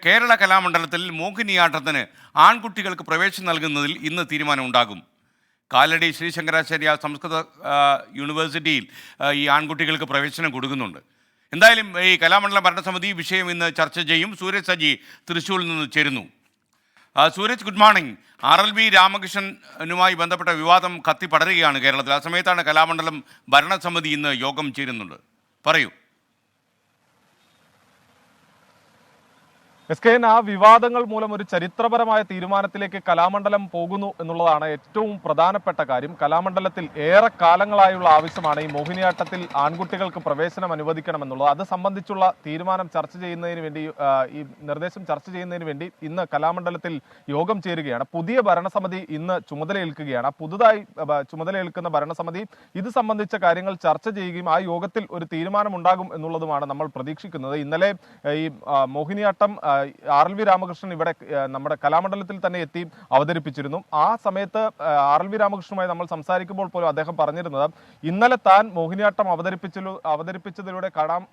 കേരള കലാമണ്ഡലത്തിൽ മോഹിനിയാട്ടത്തിന് ആൺകുട്ടികൾക്ക് പ്രവേശനം നൽകുന്നതിൽ ഇന്ന് തീരുമാനമുണ്ടാകും. കാലടി ശ്രീ ശങ്കരാചാര്യ സംസ്കൃത യൂണിവേഴ്സിറ്റിയിൽ ഈ ആൺകുട്ടികൾക്ക് പ്രവേശനം കൊടുക്കുന്നുണ്ട്. എന്തായാലും ഈ കലാമണ്ഡലം ഭരണസമിതി വിഷയം ഇന്ന് ചർച്ച ചെയ്യും. സൂരജ് സജി തൃശ്ശൂരിൽ നിന്ന് ചേരുന്നു. Sooraj, good morning. RLV രാമകൃഷ്ണനുമായി ബന്ധപ്പെട്ട വിവാദം കത്തിപ്പടരുകയാണ് കേരളത്തിൽ. ആ സമയത്താണ് കലാമണ്ഡലം ഭരണസമിതി ഇന്ന് യോഗം ചേരുന്നുണ്ട്. പറയൂ. SKN, ആ വിവാദങ്ങൾ മൂലം ഒരു ചരിത്രപരമായ തീരുമാനത്തിലേക്ക് കലാമണ്ഡലം പോകുന്നു എന്നുള്ളതാണ് ഏറ്റവും പ്രധാനപ്പെട്ട കാര്യം. കലാമണ്ഡലത്തിൽ ഏറെ കാലങ്ങളായുള്ള ആവശ്യമാണ് ഈ മോഹിനിയാട്ടത്തിൽ ആൺകുട്ടികൾക്ക് പ്രവേശനം അനുവദിക്കണമെന്നുള്ളത്. അത് സംബന്ധിച്ചുള്ള തീരുമാനം ചർച്ച ചെയ്യുന്നതിന് വേണ്ടി, ഈ നിർദ്ദേശം ചർച്ച ചെയ്യുന്നതിന് വേണ്ടി ഇന്ന് കലാമണ്ഡലത്തിൽ യോഗം ചേരുകയാണ്. പുതിയ ഭരണസമിതി ഇന്ന് ചുമതലയേൽക്കുകയാണ്. പുതുതായി ചുമതലയേൽക്കുന്ന ഭരണസമിതി ഇത് സംബന്ധിച്ച കാര്യങ്ങൾ ചർച്ച ചെയ്യുകയും ആ യോഗത്തിൽ ഒരു തീരുമാനമുണ്ടാകും എന്നുള്ളതുമാണ് നമ്മൾ പ്രതീക്ഷിക്കുന്നത്. ഇന്നലെ ഈ മോഹിനിയാട്ടം RLV രാമകൃഷ്ണൻ ഇവിടെ നമ്മുടെ കലാമണ്ഡലത്തിൽ തന്നെ എത്തി അവതരിപ്പിച്ചിരുന്നു. ആ സമയത്ത് RLV രാമകൃഷ്ണനുമായി നമ്മൾ സംസാരിക്കുമ്പോൾ പോലും അദ്ദേഹം പറഞ്ഞിരുന്നത് ഇന്നലെ താൻ മോഹിനിയാട്ടം അവതരിപ്പിച്ചതിലൂടെ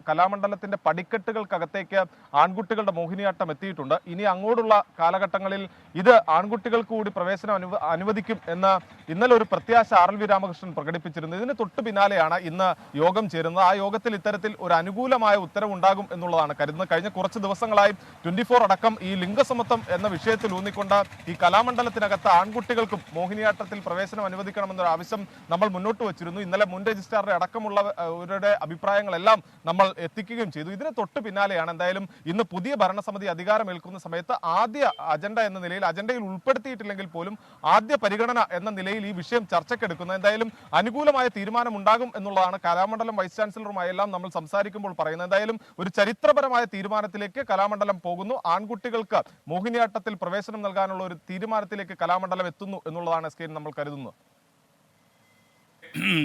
കലാമണ്ഡലത്തിന്റെ പടിക്കെട്ടുകൾക്കകത്തേക്ക് ആൺകുട്ടികളുടെ മോഹിനിയാട്ടം എത്തിയിട്ടുണ്ട്. ഇനി അങ്ങോട്ടുള്ള കാലഘട്ടങ്ങളിൽ ഇത് ആൺകുട്ടികൾക്ക് കൂടി പ്രവേശനം അനുവദിക്കും എന്ന് ഇന്നലെ ഒരു പ്രത്യാശ RLV രാമകൃഷ്ണൻ പ്രകടിപ്പിച്ചിരുന്നു. ഇതിന് തൊട്ടു പിന്നാലെയാണ് ഇന്ന് യോഗം ചേരുന്നത്. ആ യോഗത്തിൽ ഇത്തരത്തിൽ ഒരു അനുകൂലമായ ഉത്തരവുണ്ടാകും എന്നുള്ളതാണ് കരുതുന്നത്. കഴിഞ്ഞ കുറച്ച് ദിവസങ്ങളായി 24 അടക്കം ഈ ലിംഗസമത്വം എന്ന വിഷയത്തിൽ ഊന്നിക്കൊണ്ട് ഈ കലാമണ്ഡലത്തിനകത്ത് ആൺകുട്ടികൾക്കും മോഹിനിയാട്ടത്തിൽ പ്രവേശനം അനുവദിക്കണമെന്നൊരു ആവശ്യം നമ്മൾ മുന്നോട്ട് വച്ചിരുന്നു. ഇന്നലെ മുൻ രജിസ്ട്രാറുടെ അടക്കമുള്ളവരുടെ അഭിപ്രായങ്ങളെല്ലാം നമ്മൾ എത്തിക്കുകയും ചെയ്തു. ഇതിന് തൊട്ട് പിന്നാലെയാണ് എന്തായാലും ഇന്ന് പുതിയ ഭരണസമിതി അധികാരമേൽക്കുന്ന സമയത്ത് ആദ്യ അജണ്ട എന്ന നിലയിൽ, അജണ്ടയിൽ ഉൾപ്പെടുത്തിയിട്ടില്ലെങ്കിൽ പോലും ആദ്യ പരിഗണന എന്ന നിലയിൽ ഈ വിഷയം ചർച്ചയ്ക്കെടുക്കുന്നത്. എന്തായാലും അനുകൂലമായ തീരുമാനം ഉണ്ടാകും എന്നുള്ളതാണ് കലാമണ്ഡലം വൈസ് ചാൻസലറുമായെല്ലാം നമ്മൾ സംസാരിക്കുമ്പോൾ പറയുന്നത്. എന്തായാലും ഒരു ചരിത്രപരമായ തീരുമാനത്തിലേക്ക് കലാമണ്ഡലം പോകുന്നു. ആൺകുട്ടികൾക്ക് മോഹിനിയാട്ടത്തിൽ പ്രവേശനം നൽകാനുള്ള ഒരു തീരുമാനത്തിലേക്ക് കലാമണ്ഡലം എത്തുന്നു എന്നുള്ളതാണ് SKN നമ്മൾ കരുതുന്നത്.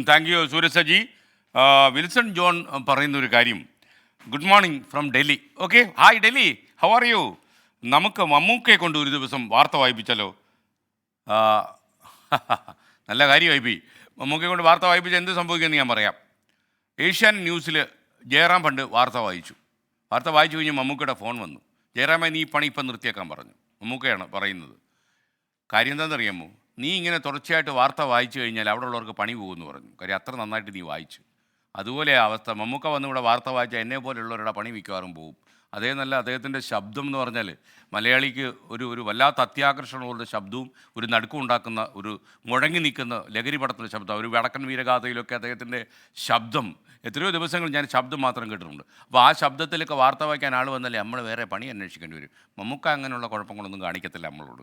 Thank you Sooraj Saji. വിൽസൺ ജോൺ പറയുന്ന ഒരു കാര്യം, good morning from Delhi. Okay, hi Delhi, how are you? നമുക്ക് മമ്മൂക്കയെ കൊണ്ട് ഒരു ദിവസം വാർത്ത വായിപ്പിച്ചാലോ? നല്ല കാര്യമായി പോയി. മമ്മൂക്കയെ കൊണ്ട് വാർത്ത വായിപ്പിച്ചാൽ എന്ത് സംഭവിക്കുമെന്ന് ഞാൻ പറയാം. ഏഷ്യാനെറ്റ് ന്യൂസിൽ ജയറാം പണ്ട് വാർത്ത വായിച്ചു കഴിഞ്ഞ് മമ്മൂക്കയുടെ ഫോൺ വന്നു. ജയറാമേ, നീ പണി ഇപ്പം നിർത്തിയേക്കാൻ പറഞ്ഞു. മമ്മൂക്കയാണ് പറയുന്നത്. കാര്യം എന്താണെന്നറിയാമോ? നീ ഇങ്ങനെ തുടർച്ചയായിട്ട് വാർത്ത വായിച്ചു കഴിഞ്ഞാൽ അവിടെ ഉള്ളവർക്ക് പണി പോകുമെന്ന് പറഞ്ഞു. കാര്യം അത്ര നന്നായിട്ട് നീ വായിച്ചു. അതുപോലെ അവസ്ഥ. മമ്മൂക്ക വന്ന് ഇവിടെ വാർത്ത വായിച്ചാൽ എന്നെ പോലെയുള്ളവരുടെ പണി മിക്കവാറും പോകും. അതേ നല്ല അദ്ദേഹത്തിൻ്റെ ശബ്ദം എന്ന് പറഞ്ഞാൽ മലയാളിക്ക് ഒരു വല്ലാത്ത അത്യാകർഷണമുള്ള ശബ്ദവും ഒരു നടുക്കം ഉണ്ടാക്കുന്ന ഒരു മുഴങ്ങി നിൽക്കുന്ന ലഹരി പടത്തിൻ്റെ ശബ്ദം. ഒരു വടക്കൻ വീരഗാഥയിലൊക്കെ അദ്ദേഹത്തിൻ്റെ ശബ്ദം, എത്രയോ ദിവസങ്ങൾ ഞാൻ ശബ്ദം മാത്രം കേട്ടിട്ടുണ്ട്. അപ്പോൾ ആ ശബ്ദത്തിലൊക്കെ വാർത്ത വായിക്കാൻ ആൾ വന്നാലേ നമ്മൾ വേറെ പണി അന്വേഷിക്കേണ്ടി വരും. മമ്മൂക്ക അങ്ങനെയുള്ള കുഴപ്പങ്ങളൊന്നും കാണിക്കത്തില്ല നമ്മളോട്.